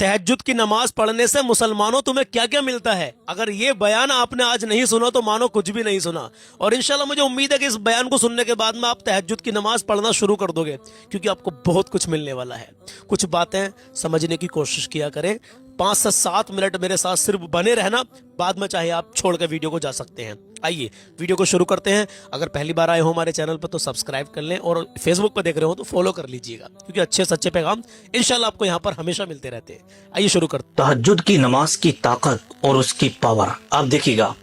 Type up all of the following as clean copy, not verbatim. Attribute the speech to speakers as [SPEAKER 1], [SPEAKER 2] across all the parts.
[SPEAKER 1] तहज्जुद की नमाज पढ़ने से मुसलमानों तुम्हें क्या क्या मिलता है, अगर ये बयान आपने आज नहीं सुना तो मानो कुछ भी नहीं सुना। और इंशाल्लाह मुझे उम्मीद है कि इस बयान को सुनने के बाद में आप तहज्जुद की नमाज पढ़ना शुरू कर दोगे, क्योंकि आपको बहुत कुछ मिलने वाला है। कुछ बातें समझने की कोशिश किया करें, 5 से 7 मिनट मेरे साथ सिर्फ बने रहना, बाद में चाहे आप छोड़ कर वीडियो को जा सकते हैं। आइए वीडियो को शुरू करते हैं। अगर पहली बार आए हो हमारे चैनल पर तो सब्सक्राइब कर लें, और फेसबुक पर देख रहे हो तो फॉलो कर लीजिएगा, क्योंकि अच्छे सच्चे पैगाम इंशाल्लाह आपको यहाँ पर हमेशा मिलते रहते हैं। आइए शुरू करते हैं।
[SPEAKER 2] तहज्जुद की नमाज की ताकत और उसकी पावर आप देखिएगा।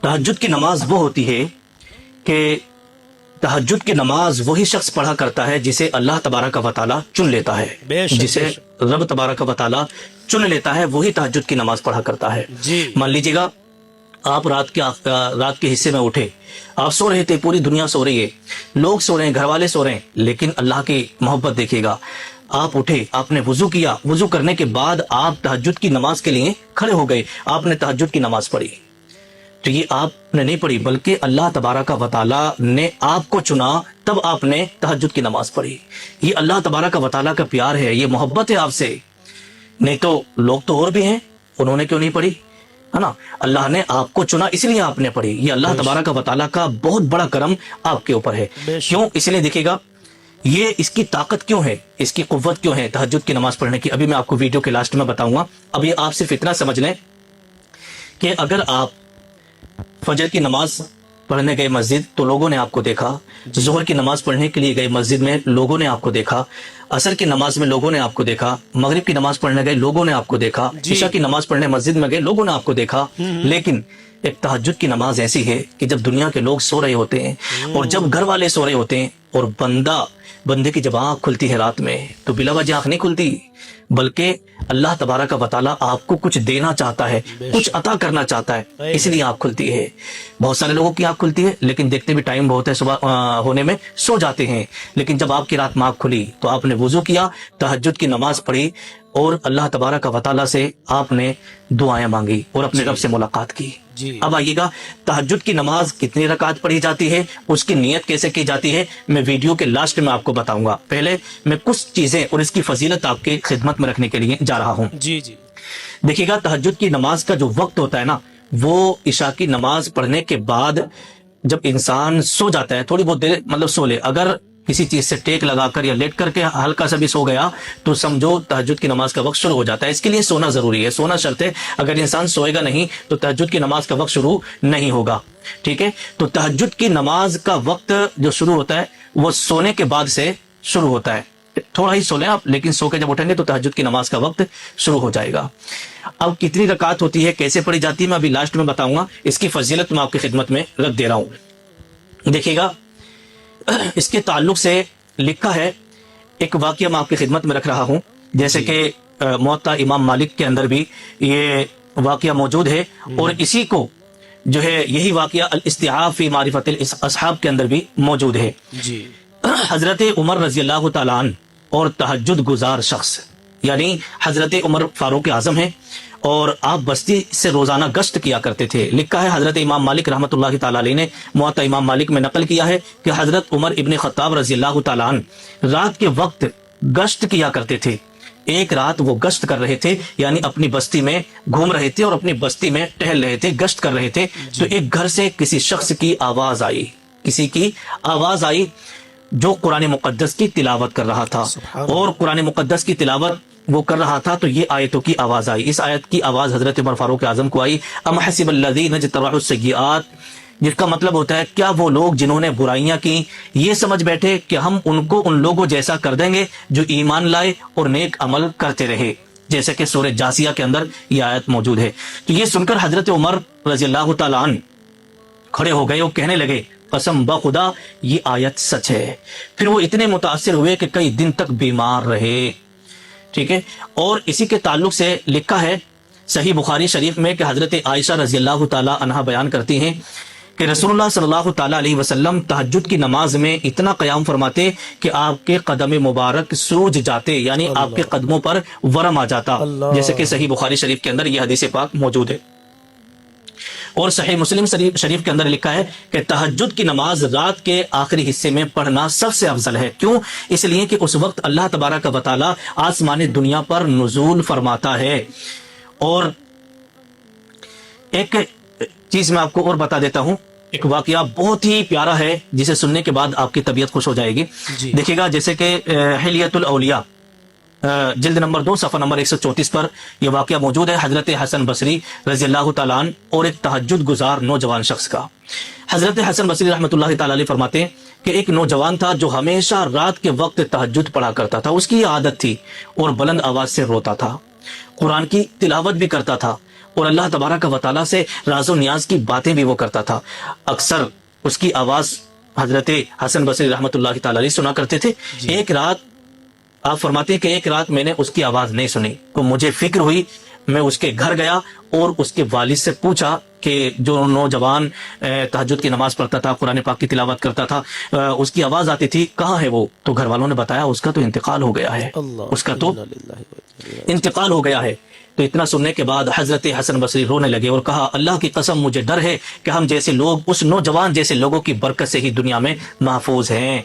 [SPEAKER 2] तहज्जुद की नमाज वो होती है कि तहज्जुद की नमाज वही शख्स पढ़ा करता है जिसे अल्लाह तबारक व तआला चुन लेता है, जिसे रब तबारक व तआला चुन लेता है वही तहज्जुद की नमाज पढ़ा करता है। मान लीजिएगा आप रात के हिस्से में उठे, आप सो रहे थे, पूरी दुनिया सो रही है, लोग सो रहे हैं, घर वाले सो रहे हैं, लेकिन अल्लाह की मोहब्बत देखिएगा। आप उठे, आपने वुजू किया, वुजू करने के बाद आप तहज्जुद की नमाज के लिए खड़े हो गए, आपने तहज्जुद की नमाज पढ़ी। तो ये आपने नहीं पढ़ी, बल्कि अल्लाह तबारक व तआला ने आपको चुना, तब आपने तहज्जुद की नमाज पढ़ी। ये अल्लाह तबारक व तआला का प्यार है, ये मोहब्बत है आपसे। नहीं तो लोग तो और भी हैं, उन्होंने क्यों नहीं पढ़ी, है ना। अल्लाह ने आपको चुना इसलिए आपने पढ़ी। ये अल्लाह तबारक व तआला का बहुत बड़ा करम आपके ऊपर है। क्यों, इसलिए देखिएगा ये इसकी ताकत क्यों है, इसकी कुव्वत क्यों है तहज्जुद की नमाज पढ़ने की, अभी मैं आपको वीडियो के लास्ट में बताऊंगा। अभी आप सिर्फ इतना समझ लें कि अगर आप फजर की नमाज पढ़ने गए मस्जिद तो लोगों ने आपको देखा, जोहर की नमाज पढ़ने के लिए गए मस्जिद में लोगों ने आपको देखा, असर की नमाज में लोगों ने आपको देखा, मगरिब की नमाज पढ़ने गए लोगों ने आपको देखा, इशा की नमाज पढ़ने मस्जिद में गए लोगों ने आपको देखा। लेकिन एक तहज्जुद की नमाज ऐसी है कि जब दुनिया के लोग सो रहे होते हैं और जब घर वाले सो रहे होते हैं और बंदे की जब आंख खुलती है रात में, तो बिला वजह आंख नहीं खुलती, बल्कि अल्लाह तबारक व तआला आपको कुछ देना चाहता है, कुछ अता करना चाहता है, इसलिए आंख खुलती है। बहुत सारे लोगों की आंख खुलती है लेकिन देखते भी टाइम बहुत है, सुबह होने में सो जाते हैं। लेकिन जब आपकी रात में आंख खुली तो आपने वुजू किया, तहज्जुद की नमाज पढ़ी और अल्लाह तबारक व तआला से आपने दुआएं मांगी और अपने रब से मुलाकात की। अब आइएगा तहज्जुद की नमाज कितनी रकात पढ़ी जाती है, उसकी नियत कैसे की जाती है, मैं वीडियो के लास्ट में आपको बताऊंगा। पहले मैं कुछ चीजें और इसकी फजीलत आपके खिदमत में रखने के लिए जा रहा हूँ।
[SPEAKER 1] जी
[SPEAKER 2] देखिएगा तहज्जुद की नमाज का जो वक्त होता है ना, वो इशा की नमाज पढ़ने के बाद जब इंसान सो जाता है, थोड़ी बहुत देर मतलब सो ले, अगर किसी चीज से टेक लगाकर या लेट करके हल्का सा भी सो गया तो समझो तहज्जुद की नमाज का वक्त शुरू हो जाता है। इसके लिए सोना जरूरी है, सोना शर्त है। अगर इंसान सोएगा नहीं तो तहज्जुद की नमाज का वक्त शुरू नहीं होगा। ठीक है, तो तहज्जुद की नमाज का वक्त जो शुरू होता है वो सोने के बाद से शुरू होता है। थोड़ा ही सो लें आप, लेकिन सो के जब उठेंगे तो तहज्जुद की नमाज का वक्त शुरू हो जाएगा। अब कितनी रकात होती है, कैसे पढ़ी जाती है, मैं अभी लास्ट में बताऊंगा। इसकी फजीलत मैं आपकी खिदमत में रख दे रहा हूं। देखिएगा इसके ताल्लुक से लिखा है, एक वाकया मैं आपकी खिदमत में रख रहा हूं, जैसे कि मुअत्ता इमाम मालिक के अंदर भी ये वाकया मौजूद है, और इसी को जो है यही वाकया अल इस्तिआफ फी मारिफतिल असहाब के अंदर भी मौजूद है। हजरत उमर रजी अल्लाह तआला अन्हु और तहज्जुद गुजार शख्स यानी हजरत उमर फारूक आजम है, और आप बस्ती से रोजाना गश्त किया करते थे। लिखा है हजरत इमाम मालिक रहमतुल्लाह तआला अलैह ने मुअत्ता इमाम मालिक में नकल किया है कि हजरत उमर इब्न खत्ताब रजी अल्लाह तआला अन्हु रात के वक्त गश्त किया करते थे। एक रात वो गश्त कर रहे थे, यानी अपनी बस्ती में घूम रहे थे और अपनी बस्ती में टहल रहे थे, गश्त कर रहे थे। तो एक घर से किसी शख्स की आवाज आई, किसी की आवाज आई जो कुरान मुकद्दस की तिलावत कर रहा था, और कुरान मुकद्दस की तिलावत वो कर रहा था तो ये आयतों की आवाज आई। इस आयत की आवाज हजरत उमर फारूक आजम को आई, अम हसिबल्लज़ीना इज्तरहु सय्यिआत, जिसका मतलब होता है क्या वो लोग जिन्होंने बुराइयां की ये समझ बैठे कि हम उनको उन लोगों जैसा कर देंगे जो ईमान लाए और नेक अमल करते रहे, जैसे कि सूरह जासिया के अंदर ये आयत मौजूद है। तो ये सुनकर हजरत उमर रजी अल्लाह तआला अन्हु खड़े हो गए और कहने लगे, कसम ब खुदा ये आयत सच है। फिर वो इतने मुतासिर हुए कि कई दिन तक बीमार रहे। ठीक है, और इसी के ताल्लुक से लिखा है सही बुखारी शरीफ में कि हजरत आयशा रजी अल्लाह तआला अन्हा बयान करती हैं कि रसूलुल्लाह सल्लल्लाहु तआला अलैहि वसल्लम तहज्जुद की नमाज में इतना क़याम फरमाते कि आपके कदम मुबारक सूज जाते, यानी आपके कदमों पर वरम आ जाता, जैसे कि सही बुखारी शरीफ के अंदर यह हदीस पाक मौजूद है। اور صحیح مسلم شریف کے اندر لکھا ہے کہ تہجد کی نماز رات کے آخری حصے میں پڑھنا سب سے افضل ہے. کیوں؟ اس لیے کہ اس وقت اللہ تبارک و تعالی آسمان دنیا پر نزول فرماتا ہے. اور ایک چیز میں آپ کو اور بتا دیتا ہوں, ایک واقعہ بہت ہی پیارا ہے جسے سننے کے بعد آپ کی طبیعت خوش ہو جائے گی. دیکھیے گا, جیسے کہ حلیۃ الاولیاء جلد نمبر 2 صفحہ نمبر 134 پر یہ واقعہ موجود ہے حضرت حسن بصری رضی اللہ تعالیٰ عنہ اور ایک تہجد گزار نوجوان شخص کا. حضرت حسن بصری رحمۃ اللہ تعالیٰ علیہ فرماتے ہیں کہ ایک نوجوان تھا جو ہمیشہ رات کے وقت تہجد پڑھا کرتا تھا. اس کی یہ عادت تھی اور بلند آواز سے روتا تھا, قرآن کی تلاوت بھی کرتا تھا اور اللہ تبارک و تعالیٰ سے راز و نیاز کی باتیں بھی وہ کرتا تھا. اکثر اس کی آواز حضرت حسن بصری رحمۃ اللہ تعالیٰ علیہ سنا کرتے تھے. ایک رات آپ فرماتے ہیں کہ ایک رات میں نے اس کی آواز نہیں سنی تو مجھے فکر ہوئی. میں اس کے گھر گیا اور اس کے والد سے پوچھا کہ جو نوجوان تہجد کی نماز پڑھتا تھا, قرآن پاک کی تلاوت کرتا تھا, اس کی آواز آتی تھی, کہاں ہے وہ؟ تو گھر والوں نے بتایا اس کا تو انتقال ہو گیا ہے, اس کا تو انتقال ہو گیا ہے. تو اتنا سننے کے بعد حضرت حسن بصری رونے لگے اور کہا, اللہ کی قسم مجھے ڈر ہے کہ ہم جیسے لوگ اس نوجوان جیسے لوگوں کی برکت سے ہی دنیا میں محفوظ ہیں.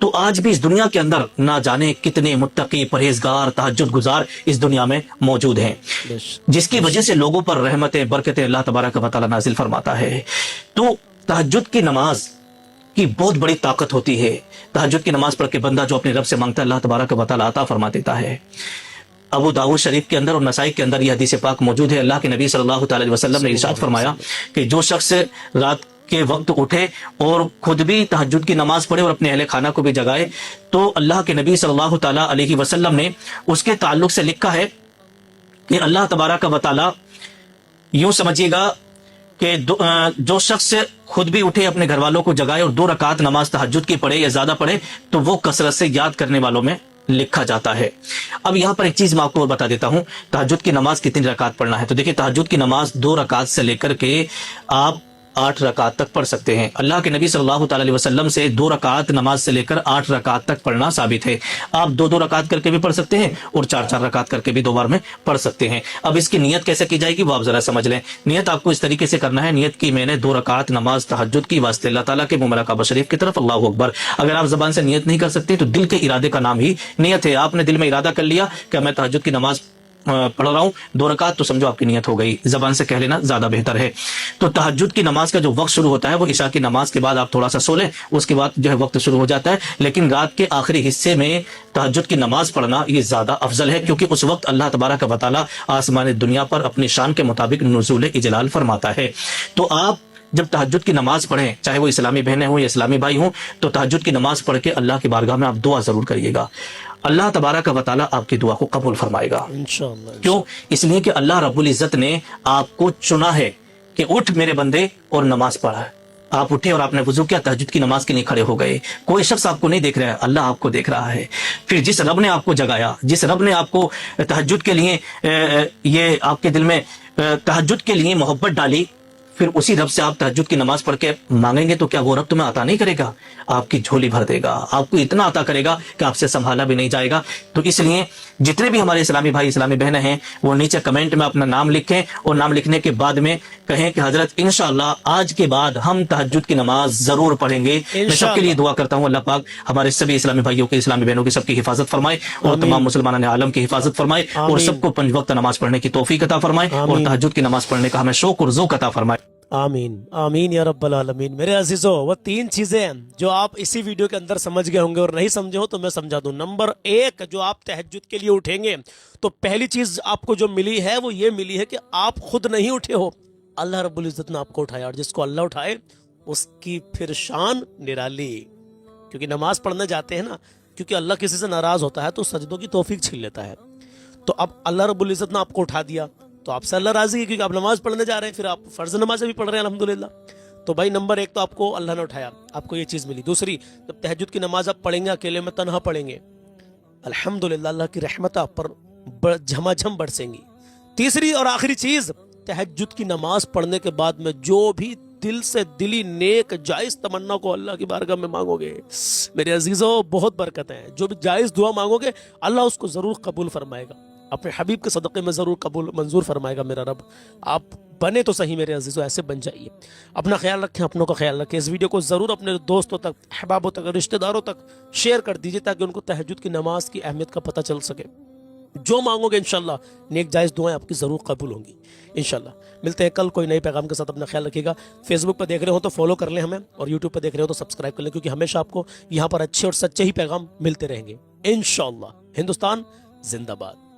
[SPEAKER 2] تو آج بھی اس دنیا کے اندر نہ جانے کتنے متقی پرہیزگار تہجد گزار اس دنیا میں موجود ہیں, جس کی وجہ سے لوگوں پر رحمتیں برکتیں اللہ تبارک و تعالی نازل فرماتا ہے. تو تہجد کی نماز کی بہت بڑی طاقت ہوتی ہے. تہجد کی نماز پڑھ کے بندہ جو اپنے رب سے مانگتا ہے اللہ تبارک و تعالی عطا فرما دیتا ہے. ابو داؤد شریف کے اندر اور نسائی کے اندر یہ حدیث پاک موجود ہے. اللہ کے نبی صلی اللہ تعالی وسلم نے ارشاد فرمایا کہ جو شخص رات کے وقت اٹھے اور خود بھی تہجد کی نماز پڑھے اور اپنے اہل خانہ کو بھی جگائے, تو اللہ کے نبی صلی اللہ تعالی علیہ وسلم نے اس کے تعلق سے لکھا ہے کہ اللہ تبارک و تعالی یوں سمجھیے گا کہ جو شخص خود بھی اٹھے اپنے گھر والوں کو جگائے اور 2 رکعت نماز تہجد کی پڑھے یا زیادہ پڑھے تو وہ کثرت سے یاد کرنے والوں میں لکھا جاتا ہے. اب یہاں پر ایک چیز میں آپ کو اور بتا دیتا ہوں, تہجد کی نماز کتنی رکعت پڑھنا ہے. تو دیکھیں تہجد کی نماز 2 رکعت سے لے کر کے آپ 8 رکعت تک پڑھ سکتے ہیں. اللہ کے نبی صلی اللہ تعالی علیہ وسلم سے 2 رکعت نماز سے لے کر 8 رکعت تک پڑھنا ثابت ہے. آپ 2 رکعت کر کے بھی پڑھ سکتے ہیں اور 4 رکعت کر کے بھی 2 بار میں پڑھ سکتے ہیں. اب اس کی نیت کیسے کی جائے گی وہ آپ ذرا سمجھ لیں. نیت آپ کو اس طریقے سے کرنا ہے, نیت کی میں نے 2 رکعت نماز تہجد کی واسطے اللہ تعالیٰ کے مبارک کعبہ شریف کی طرف, اللہ اکبر. اگر آپ زبان سے نیت نہیں کر سکتے تو دل کے ارادے کا نام ہی نیت ہے. آپ نے دل میں ارادہ کر لیا کہ میں تہجد کی نماز پڑھ رہا ہوں 2 رکعت, تو سمجھو آپ کی نیت ہو گئی. زبان سے کہہ لینا زیادہ بہتر ہے. تو تہجد کی نماز کا جو وقت شروع ہوتا ہے وہ عشاء کی نماز کے بعد آپ تھوڑا سا سو لیں, اس کے بعد جو ہے وقت شروع ہو جاتا ہے. لیکن رات کے آخری حصے میں تہجد کی نماز پڑھنا یہ زیادہ افضل ہے, کیونکہ اس وقت اللہ تبارک و تعالی آسمان دنیا پر اپنی شان کے مطابق نزول اجلال فرماتا ہے. تو آپ جب تہجد کی نماز پڑھیں, چاہے وہ اسلامی بہنیں ہوں یا اسلامی بھائی ہوں, تو تہجد کی نماز پڑھ کے اللہ کی بارگاہ میں آپ دعا ضرور کریے گا. اللہ تبارک و تعالی آپ کی دعا کو قبول فرمائے گا انشاءاللہ. کیوں؟ اس لیے کہ اللہ رب العزت نے آپ کو چنا ہے کہ اٹھ میرے بندے اور نماز پڑھا. آپ اٹھے اور آپ نے وضو کیا, تہجد کی نماز کے لیے کھڑے ہو گئے. کوئی شخص آپ کو نہیں دیکھ رہا ہے, اللہ آپ کو دیکھ رہا ہے. پھر جس رب نے آپ کو جگایا, جس رب نے آپ کو تہجد کے لیے یہ آپ کے دل میں تہجد کے لیے محبت ڈالی, پھر اسی رب سے آپ تہجد کی نماز پڑھ کے مانگیں گے تو کیا وہ رب تمہیں عطا نہیں کرے گا؟ آپ کی جھولی بھر دے گا, آپ کو اتنا عطا کرے گا کہ آپ سے سنبھالا بھی نہیں جائے گا. تو اس لیے جتنے بھی ہمارے اسلامی بھائی اسلامی بہنیں ہیں وہ نیچے کمنٹ میں اپنا نام لکھیں اور نام لکھنے کے بعد میں کہیں کہ حضرت انشاءاللہ آج کے بعد ہم تہجد کی نماز ضرور پڑھیں گے. میں سب کے لیے دعا کرتا ہوں اللہ پاک ہمارے سبھی اسلامی بھائیوں کے اسلامی بہنوں کی سب کی حفاظت فرمائے اور تمام مسلمانان عالم کی حفاظت فرمائے اور سب کو 5 وقت نماز پڑھنے کی توفیق عطا فرمائے اور تہجد کی نماز پڑھنے کا ہمیں شوق اور ذوق عطا فرمائے.
[SPEAKER 1] آمین آمین یا رب العالمین. میرے عزیزو, وہ 3 چیزیں ہیں جو آپ اسی ویڈیو کے اندر سمجھ گئے ہوں گے, اور نہیں سمجھے ہو تو میں سمجھا دوں. نمبر 1, جو آپ تہجد کے لیے اٹھیں گے تو پہلی چیز آپ کو جو ملی ہے وہ یہ ملی ہے کہ آپ خود نہیں اٹھے ہو, اللہ رب العزت نے آپ کو اٹھایا. اور جس کو اللہ اٹھائے اس کی پھر شان نرالی. کیونکہ نماز پڑھنے جاتے ہیں نا, کیونکہ اللہ کسی سے ناراض ہوتا ہے تو سجدوں کی توفیق چھین لیتا ہے. تو اب اللہ رب العزت نے آپ کو اٹھا دیا تو آپ سے اللہ راضی ہے, کیونکہ آپ نماز پڑھنے جا رہے ہیں, پھر آپ فرض نمازیں بھی پڑھ رہے ہیں الحمدللہ. تو بھائی نمبر 1 تو آپ کو اللہ نے اٹھایا, آپ کو یہ چیز ملی. دوسری, جب تہجد کی نماز آپ پڑھیں گے اکیلے میں تنہا پڑھیں گے, الحمدللہ اللہ کی رحمت آپ پر جھما جھم برسیں گی. تیسری اور آخری چیز, تہجد کی نماز پڑھنے کے بعد میں جو بھی دل سے دلی نیک جائز تمنا کو اللہ کی بارگاہ میں مانگو گے, میرے عزیزو بہت برکت ہے. جو بھی جائز دعا مانگو گے اللہ اس کو ضرور قبول فرمائے گا. अपने हबीब के सदक़े में ज़रूर कबूल मंजूर फरमाएगा मेरा रब। आप बने तो सही मेरे अजीज़ों, ऐसे बन जाइए। अपना ख्याल रखें, अपनों का ख्याल रखें। इस वीडियो को ज़रूर अपने दोस्तों तक, अहबाबों तक, रिश्तेदारों तक शेयर कर दीजिए ताकि उनको तहज्जुद की नमाज की अहमियत का पता चल सके। जो मांगोगे इंशाल्लाह नेक जायज़ दुआएं आपकी ज़रूर कबूल होंगी इंशाल्लाह। मिलते हैं कल कोई नए पैगाम के साथ। अपना ख्याल रखिएगा। फेसबुक पर देख रहे हो तो फॉलो कर लें हमें, और यूट्यूब पर देख रहे हो तो सब्सक्राइब कर लें, क्योंकि हमेशा आपको यहाँ पर अच्छे और सच्चे ही पैगाम मिलते रहेंगे इंशाल्लाह। हिंदुस्तान जिंदाबाद।